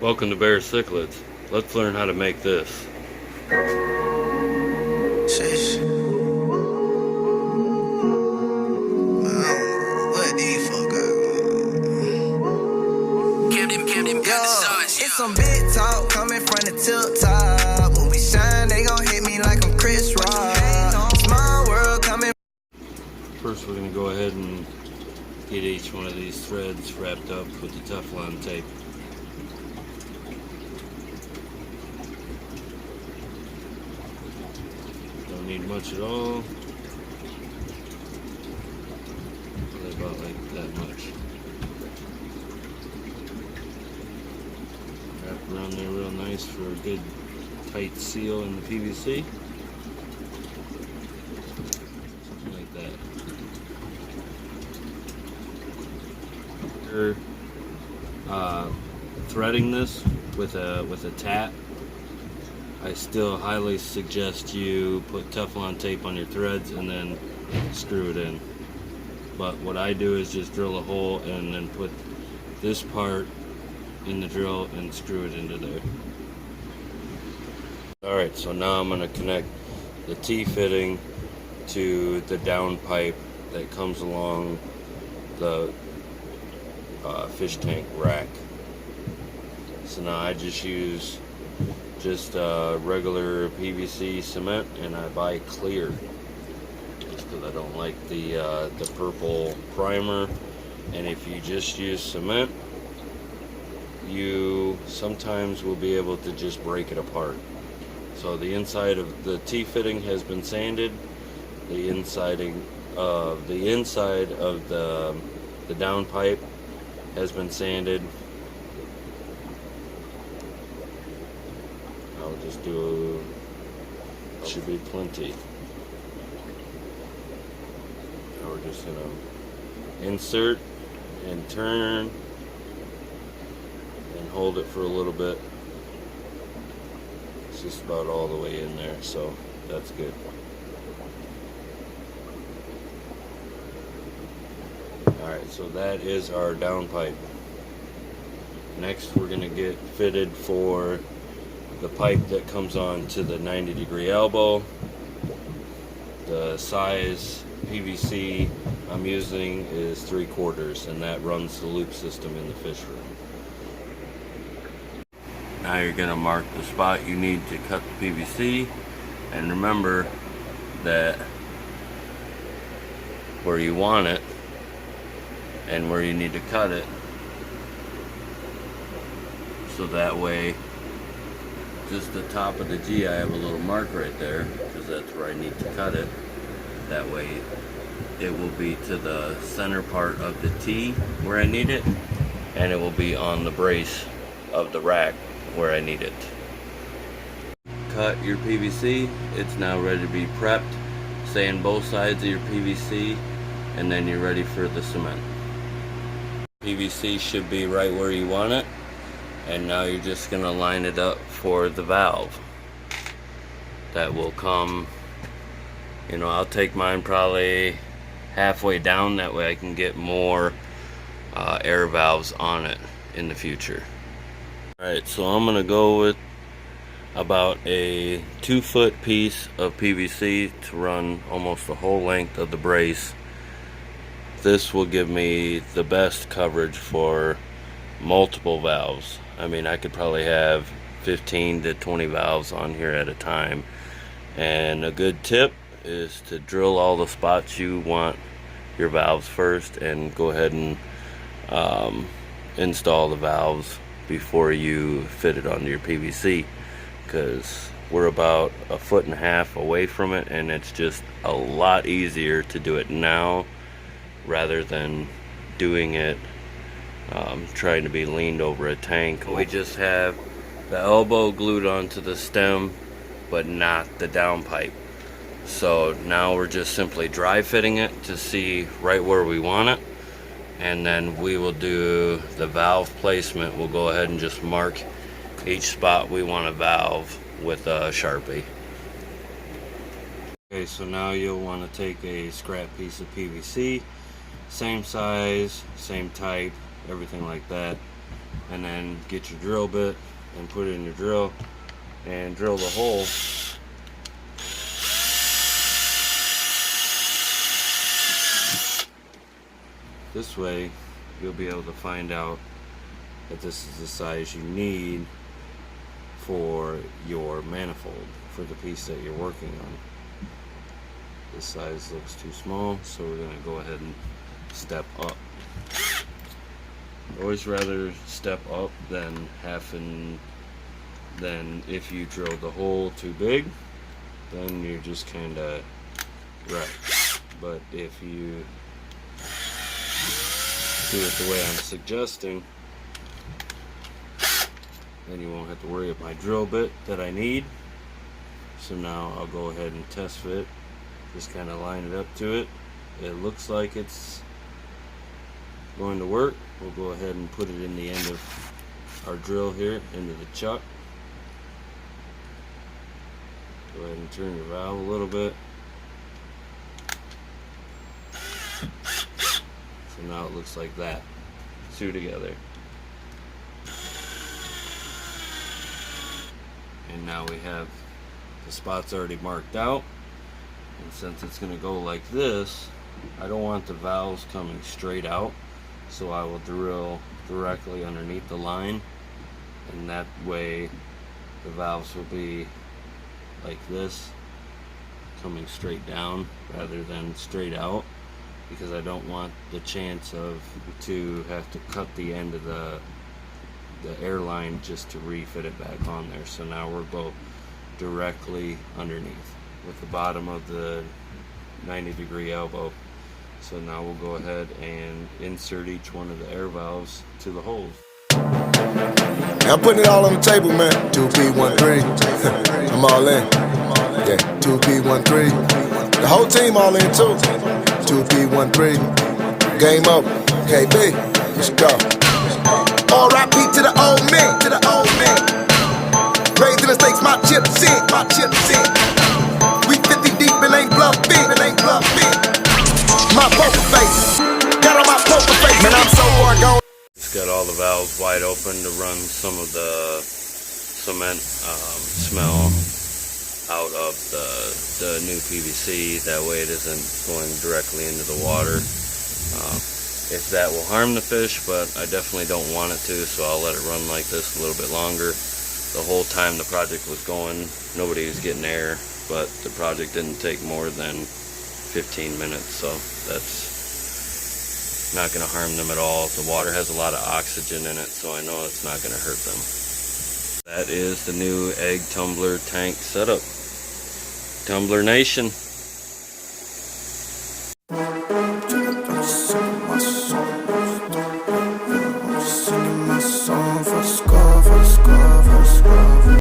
Welcome to Baircichlids. Let's learn how to make this. Sheesh. What these fuck it's some big talk coming from the tip top. When we shine, they gon' hit me like I'm Chris Rock. Small world coming. First, we're going to go ahead and get each one of these threads wrapped up with the Teflon tape. Don't need much at all. Probably about like that much. Wrap around there real nice for a good tight seal in the PVC. Something like that. Threading this with a tat, I still highly suggest you put Teflon tape on your threads and then screw it in. But what I do is just drill a hole and then put this part in the drill and screw it into there. Alright, so now I'm going to connect the T-fitting to the down pipe that comes along the fish tank rack. So now I just use regular PVC cement, and I buy clear just because I don't like the purple primer. And if you just use cement, you sometimes will be able to just break it apart. So the inside of the T-fitting has been sanded. The inside of the down pipe has been sanded. I'll just do, should be plenty. Now we're just gonna insert and turn and hold it for a little bit. It's just about all the way in there, so that's good. Alright, so that is our down pipe. Next, we're going to get fitted for the pipe that comes on to the 90-degree elbow. The size PVC I'm using is 3/4, and that runs the loop system in the fish room. Now you're going to mark the spot you need to cut the PVC, and remember that where you want it and where you need to cut it, so that way just the top of the G, I have a little mark right there because that's where I need to cut it. That way it will be to the center part of the T where I need it, and it will be on the brace of the rack where I need it. Cut your PVC. It's now ready to be prepped. Sand both sides of your PVC, and then you're ready for the cement. PVC should be right where you want it, and now you're just going to line it up for the valve that will come. I'll take mine probably halfway down, that way I can get more air valves on it in the future. Alright, so I'm going to go with about a 2-foot piece of PVC to run almost the whole length of the brace. This will give me the best coverage for multiple valves. I mean, I could probably have 15 to 20 valves on here at a time. And a good tip is to drill all the spots you want your valves first, and go ahead and install the valves before you fit it onto your PVC, because we're about 1.5 feet away from it, and it's just a lot easier to do it now rather than doing it trying to be leaned over a tank. We just have the elbow glued onto the stem, but not the down pipe. So now we're just simply dry fitting it to see right where we want it, and then we will do the valve placement. We'll go ahead and just mark each spot we want a valve with a Sharpie. Okay, so now you'll want to take a scrap piece of PVC, same size, same type, everything like that, and then get your drill bit and put it in your drill and drill the hole. This way you'll be able to find out that this is the size you need for your manifold for the piece that you're working on. This size looks too small, so we're going to go ahead and step up. Always rather step up than than if you drill the hole too big, then you're just kind of right. But if you do it the way I'm suggesting, then you won't have to worry about my drill bit that I need. So now I'll go ahead and test fit. Just kind of line it up to it. It looks like it's going to work. We'll go ahead and put it in the end of our drill here, into the chuck. Go ahead and turn your valve a little bit. So now it looks like that. Two together. And now we have the spots already marked out. And since it's going to go like this, I don't want the valves coming straight out. So I will drill directly underneath the line. And that way the valves will be like this, coming straight down rather than straight out, because I don't want the chance to have to cut the end of the airline just to refit it back on there. So now we're both directly underneath with the bottom of the 90-degree elbow. So now we'll go ahead and insert each one of the air valves to the holes. I'm putting it all on the table, man. 2P13. I'm all in. Yeah, 2P13. The whole team all in too. 2P13. Game up. KB. Let's go. R.I.P. to the old man. To the old man. Raising the stakes, my chips in. My chips in. We 50 deep and ain't bluffing. And ain't bluffing. My poker face. Got on my poker face. Man, I'm so far gone. It's got all the valves wide open to run some of the cement smell out of the new PVC. That way it isn't going directly into the water. If that will harm the fish, but I definitely don't want it to, so I'll let it run like this a little bit longer. The whole time the project was going, nobody was getting air, but the project didn't take more than 15 minutes, so that's not going to harm them at all. The water has a lot of oxygen in it, so I know it's not going to hurt them. That is the new egg tumbler tank setup. Tumbler Nation.